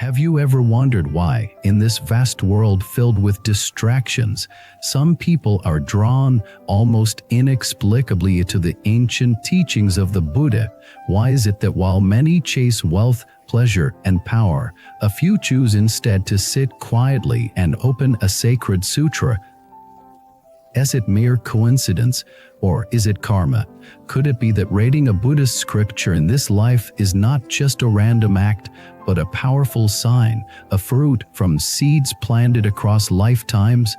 Have you ever wondered why, in this vast world filled with distractions, some people are drawn almost inexplicably to the ancient teachings of the Buddha? Why is it that while many chase wealth, pleasure, and power, a few choose instead to sit quietly and open a sacred sutra? Is it mere coincidence, or is it karma? Could it be that reading a Buddhist scripture in this life is not just a random act, but a powerful sign, a fruit from seeds planted across lifetimes?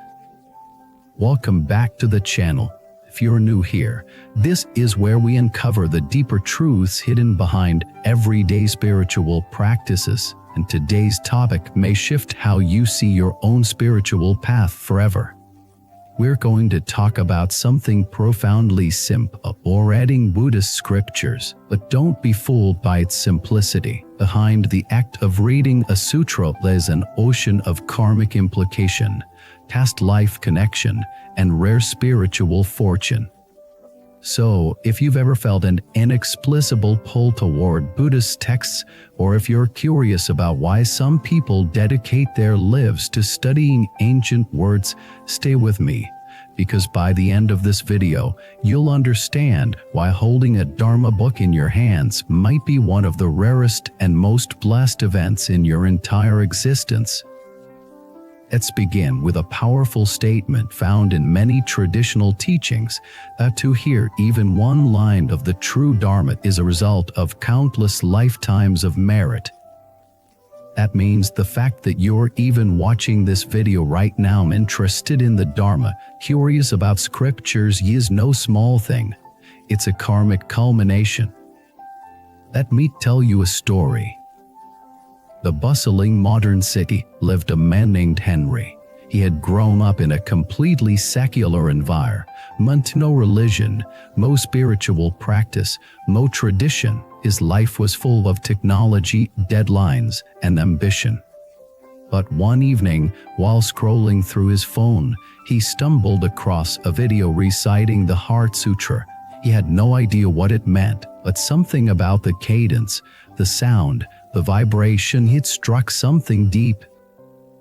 Welcome back to the channel. If you're new here, this is where we uncover the deeper truths hidden behind everyday spiritual practices, and today's topic may shift how you see your own spiritual path forever. We're going to talk about something profoundly simple, reading Buddhist scriptures, but don't be fooled by its simplicity. Behind the act of reading a sutra lies an ocean of karmic implication, past life connection, and rare spiritual fortune. So, if you've ever felt an inexplicable pull toward Buddhist texts, or if you're curious about why some people dedicate their lives to studying ancient words, stay with me, because by the end of this video, you'll understand why holding a Dharma book in your hands might be one of the rarest and most blessed events in your entire existence. Let's begin with a powerful statement found in many traditional teachings that to hear even one line of the true Dharma is a result of countless lifetimes of merit. That means the fact that you're even watching this video right now interested in the Dharma, curious about scriptures, is no small thing. It's a karmic culmination. Let me tell you a story. The bustling modern city lived a man named Henry. He had grown up in a completely secular environment, no religion, no spiritual practice, no tradition. His life was full of technology, deadlines, and ambition. But one evening, while scrolling through his phone, he stumbled across a video reciting the Heart Sutra. He had no idea what it meant, but something about the cadence, the sound, the vibration had struck something deep.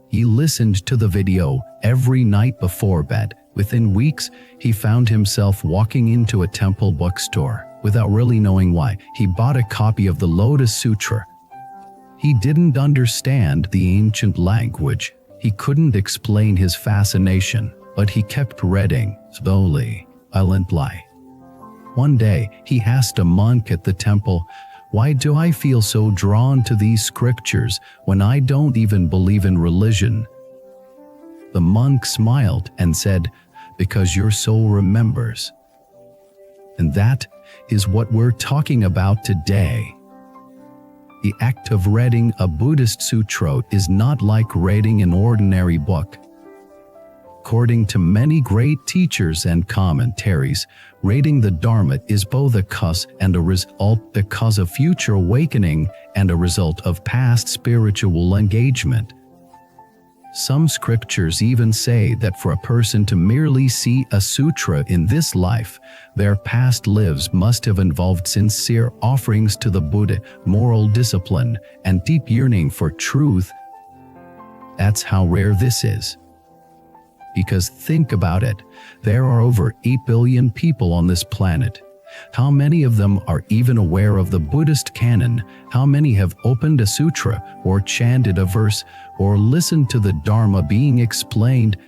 He listened to the video every night before bed. Within weeks, he found himself walking into a temple bookstore. Without really knowing why, he bought a copy of the Lotus Sutra. He didn't understand the ancient language. He couldn't explain his fascination, but he kept reading, slowly, silently. One day, he asked a monk at the temple, "Why do I feel so drawn to these scriptures when I don't even believe in religion?" The monk smiled and said, "Because your soul remembers." And that is what we're talking about today. The act of reading a Buddhist sutra is not like reading an ordinary book. According to many great teachers and commentaries, reading the Dharma is both a cause and a result, the cause of future awakening and a result of past spiritual engagement. Some scriptures even say that for a person to merely see a sutra in this life, their past lives must have involved sincere offerings to the Buddha, moral discipline, and deep yearning for truth. That's how rare this is. Because think about it, there are over 8 billion people on this planet. How many of them are even aware of the Buddhist canon? How many have opened a sutra, or chanted a verse, or listened to the Dharma being explained?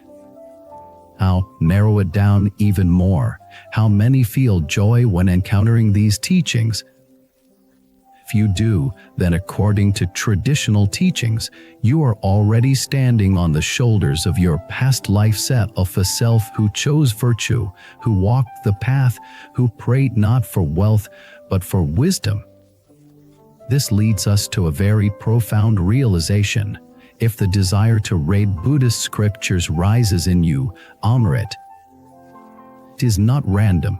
How narrow it down even more? How many feel joy when encountering these teachings? If you do, then according to traditional teachings, you are already standing on the shoulders of your past life self, a self who chose virtue, who walked the path, who prayed not for wealth, but for wisdom. This leads us to a very profound realization. If the desire to read Buddhist scriptures rises in you, honor it. It is not random.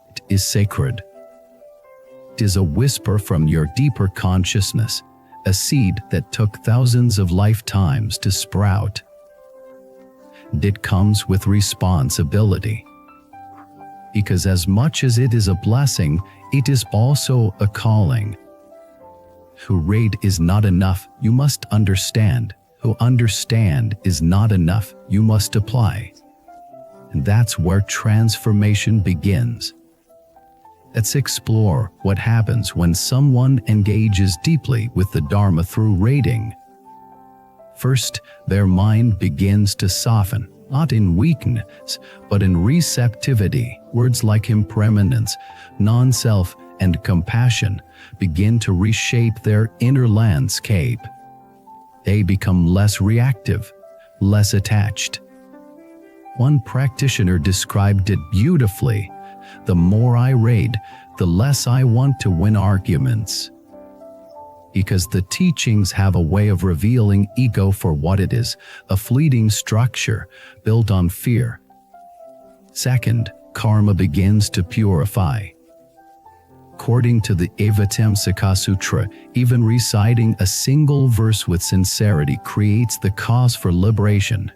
It is sacred. It is a whisper from your deeper consciousness, a seed that took thousands of lifetimes to sprout. It comes with responsibility. Because as much as it is a blessing, it is also a calling. Who read is not enough, you must understand. Who understand is not enough, you must apply. And that's where transformation begins. Let's explore what happens when someone engages deeply with the Dharma through reading. First, their mind begins to soften, not in weakness, but in receptivity. Words like impermanence, non-self, and compassion begin to reshape their inner landscape. They become less reactive, less attached. One practitioner described it beautifully. The more I read, the less I want to win arguments. Because the teachings have a way of revealing ego for what it is, a fleeting structure built on fear. Second, karma begins to purify. According to the Avatamsaka Sutra, even reciting a single verse with sincerity creates the cause for liberation.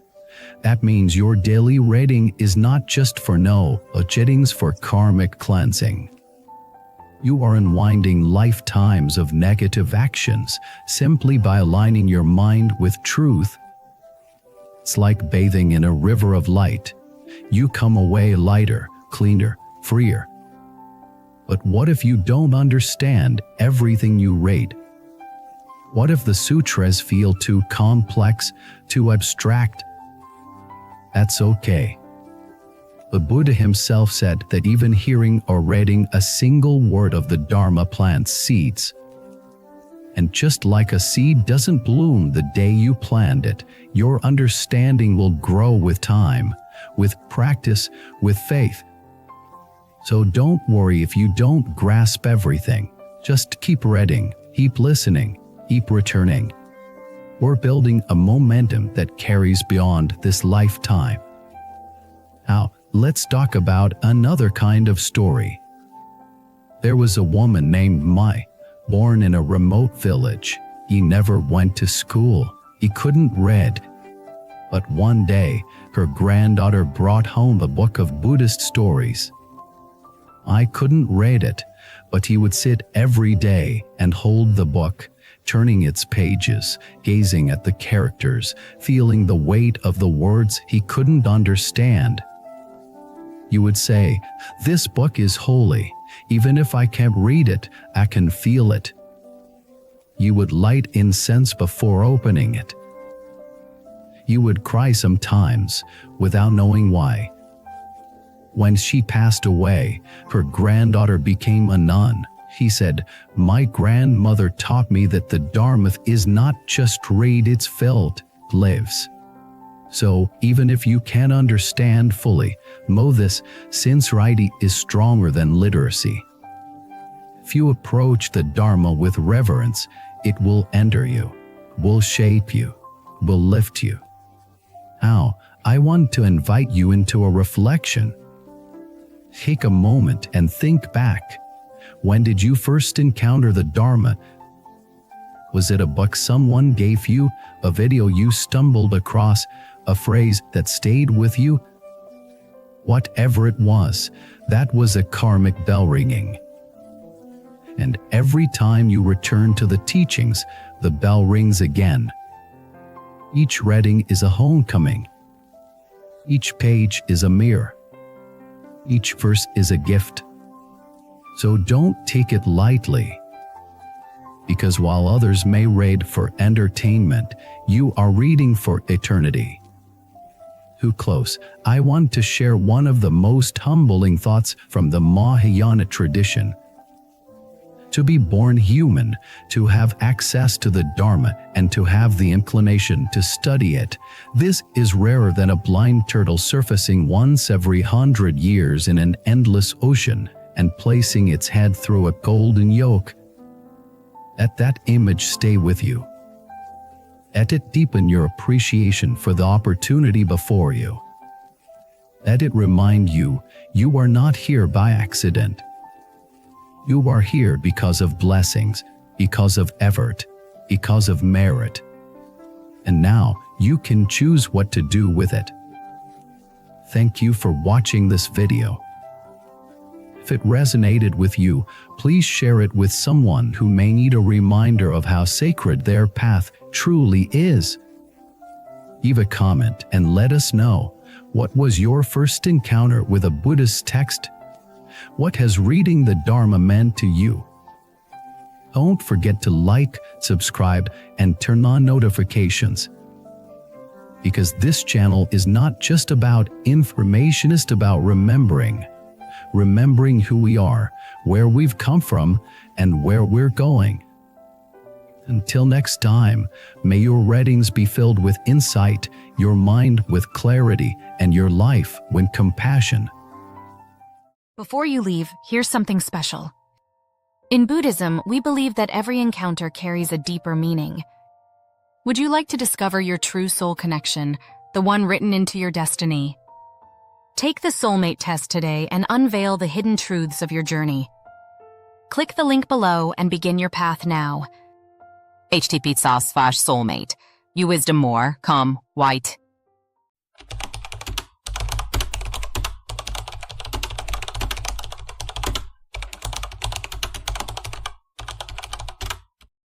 That means your daily reading is not just for it's for karmic cleansing. You are unwinding lifetimes of negative actions simply by aligning your mind with truth. It's like bathing in a river of light. You come away lighter, cleaner, freer. But what if you don't understand everything you read? What if the sutras feel too complex, too abstract? That's okay. The Buddha himself said that even hearing or reading a single word of the Dharma plants seeds. And just like a seed doesn't bloom the day you plant it, your understanding will grow with time, with practice, with faith. So don't worry if you don't grasp everything. Just keep reading, keep listening, keep returning. We're building a momentum that carries beyond this lifetime. Now, let's talk about another kind of story. There was a woman named Mai, born in a remote village. He never went to school. He couldn't read. But one day, her granddaughter brought home a book of Buddhist stories. I couldn't read it, but he would sit every day and hold the book, turning its pages, gazing at the characters, feeling the weight of the words he couldn't understand. You would say, "This book is holy. Even if I can't read it, I can feel it." You would light incense before opening it. You would cry sometimes, without knowing why. When she passed away, her granddaughter became a nun. He said, "My grandmother taught me that the Dharma is not just read, it's felt, lives." So, even if you can't understand fully, know this: sincerity is stronger than literacy. If you approach the Dharma with reverence, it will enter you, will shape you, will lift you. Now, I want to invite you into a reflection. Take a moment and think back. When did you first encounter the Dharma? Was it a book someone gave you, a video you stumbled across, a phrase that stayed with you? Whatever it was, that was a karmic bell ringing. And every time you return to the teachings, the bell rings again. Each reading is a homecoming. Each page is a mirror. Each verse is a gift. So don't take it lightly. Because while others may read for entertainment, you are reading for eternity. To close, I want to share one of the most humbling thoughts from the Mahayana tradition. To be born human, to have access to the Dharma, and to have the inclination to study it, this is rarer than a blind turtle surfacing once every 100 years in an endless ocean and placing its head through a golden yoke. Let that image stay with you. Let it deepen your appreciation for the opportunity before you. Let it remind you, you are not here by accident. You are here because of blessings, because of effort, because of merit. And now you can choose what to do with it. Thank you for watching this video. If it resonated with you, please share it with someone who may need a reminder of how sacred their path truly is. Leave a comment and let us know, what was your first encounter with a Buddhist text? What has reading the Dharma meant to you? Don't forget to like, subscribe, and turn on notifications. Because this channel is not just about information, it's about remembering who we are, where we've come from, and where we're going. Until next time, may your readings be filled with insight, your mind with clarity, and your life with compassion. Before you leave, here's something special. In Buddhism, we believe that every encounter carries a deeper meaning. Would you like to discover your true soul connection, the one written into your destiny? Take the Soulmate Test today and unveil the hidden truths of your journey. Click the link below and begin your path now. http://soulmate. You wisdom more, come, white.